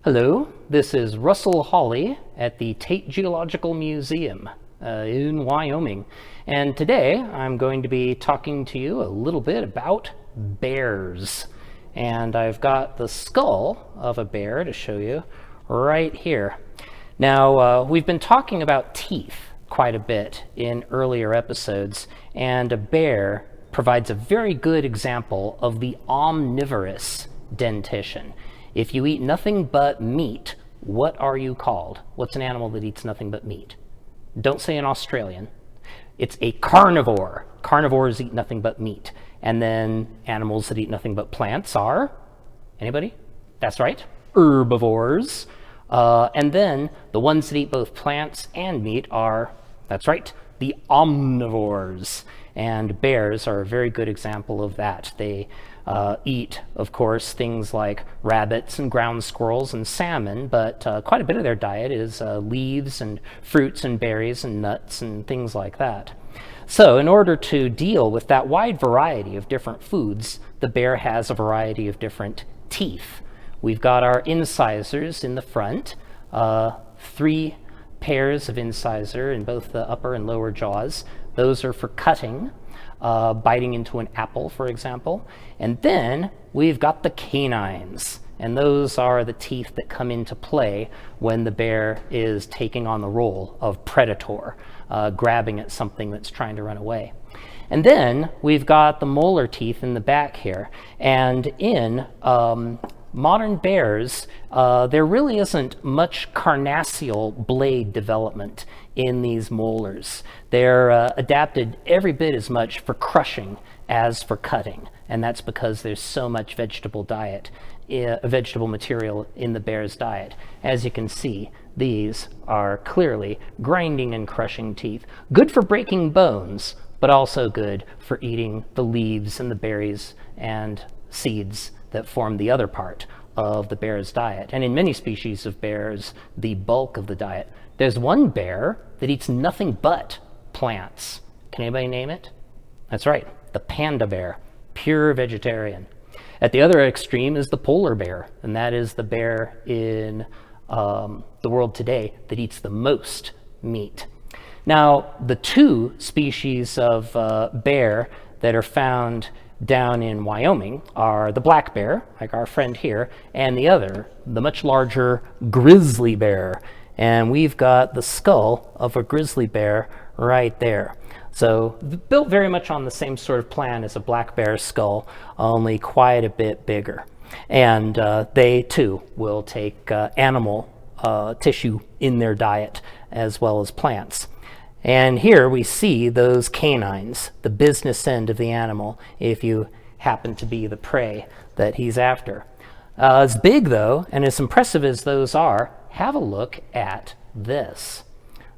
Hello, this is Russell Hawley at the Tate Geological Museum in Wyoming. And today I'm going to be talking to you a little bit about bears. And I've got the skull of a bear to show you right here. Now, we've been talking about teeth quite a bit in earlier episodes, and a bear provides a very good example of the omnivorous dentition. If you eat nothing but meat, what are you called? What's an animal that eats nothing but meat? Don't say an Australian. It's a carnivore. Carnivores eat nothing but meat. And then animals that eat nothing but plants are, anybody? That's right, herbivores. And then the ones that eat both plants and meat are, that's right, the omnivores. And bears are a very good example of that. They eat, of course, things like rabbits and ground squirrels and salmon, but quite a bit of their diet is leaves and fruits and berries and nuts and things like that. So in order to deal with that wide variety of different foods, the bear has a variety of different teeth. We've got our incisors in the front, 3 pairs of incisor in both the upper and lower jaws. Those are for cutting, biting into an apple, for example. And then we've got the canines, and those are the teeth that come into play when the bear is taking on the role of predator, grabbing at something that's trying to run away. And then we've got the molar teeth in the back here, and in modern bears, there really isn't much carnassial blade development in these molars. They're adapted every bit as much for crushing as for cutting, and that's because there's so much vegetable material in the bear's diet. As you can see, these are clearly grinding and crushing teeth, good for breaking bones, but also good for eating the leaves and the berries and seeds that form the other part of the bear's diet. And in many species of bears, the bulk of the diet. There's one bear that eats nothing but plants. Can anybody name it? That's right, the panda bear, pure vegetarian. At the other extreme is the polar bear, and that is the bear in the world today that eats the most meat. Now, the 2 species of bear that are found down in Wyoming are the black bear, like our friend here, and the other, the much larger grizzly bear. And we've got the skull of a grizzly bear right there. So built very much on the same sort of plan as a black bear's skull, only quite a bit bigger. And they too will take animal tissue in their diet as well as plants. And here we see those canines, the business end of the animal, if you happen to be the prey that he's after. As big, though, and as impressive as those are, have a look at this.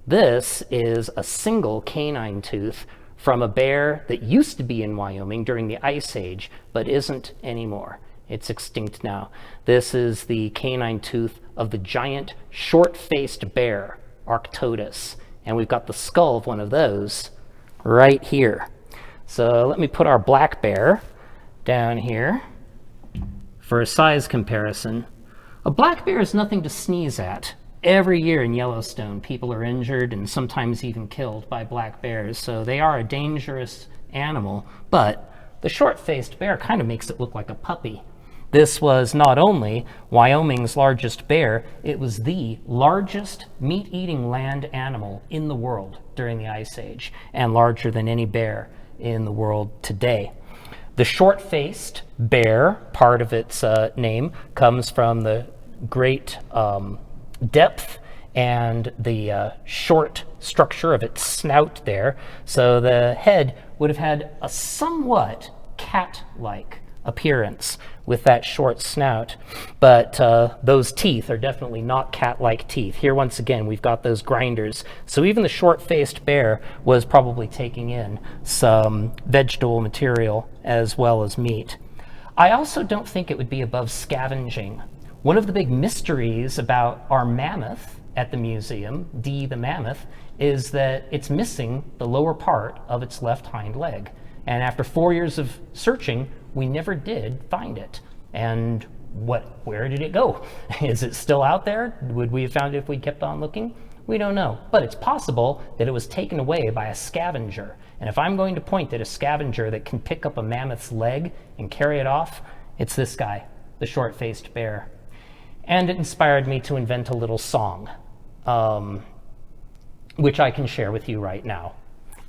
This is a single canine tooth from a bear that used to be in Wyoming during the Ice Age, but isn't anymore. It's extinct now. This is the canine tooth of the giant short-faced bear, Arctodus. And we've got the skull of one of those right here. So let me put our black bear down here for a size comparison. A black bear is nothing to sneeze at. Every year in Yellowstone, people are injured and sometimes even killed by black bears. So they are a dangerous animal, but the short-faced bear kind of makes it look like a puppy. This was not only Wyoming's largest bear, it was the largest meat-eating land animal in the world during the Ice Age, and larger than any bear in the world today. The short-faced bear, part of its name, comes from the great depth and the short structure of its snout there. So the head would have had a somewhat cat-like appearance with that short snout, but those teeth are definitely not cat-like teeth. Here once again we've got those grinders, so even the short-faced bear was probably taking in some vegetable material as well as meat. I also don't think it would be above scavenging. One of the big mysteries about our mammoth at the museum, Dee the mammoth, is that it's missing the lower part of its left hind leg. And after 4 years of searching, we never did find it. And Where did it go? Is it still out there? Would we have found it if we'd kept on looking? We don't know. But it's possible that it was taken away by a scavenger. And if I'm going to point at a scavenger that can pick up a mammoth's leg and carry it off, it's this guy, the short-faced bear. And it inspired me to invent a little song, which I can share with you right now.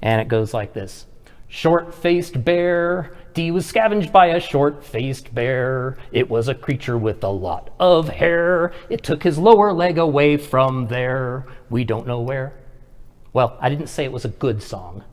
And it goes like this. Short-faced bear, Dee was scavenged by a short-faced bear. It was a creature with a lot of hair. It took his lower leg away from there. We don't know where. Well, I didn't say it was a good song.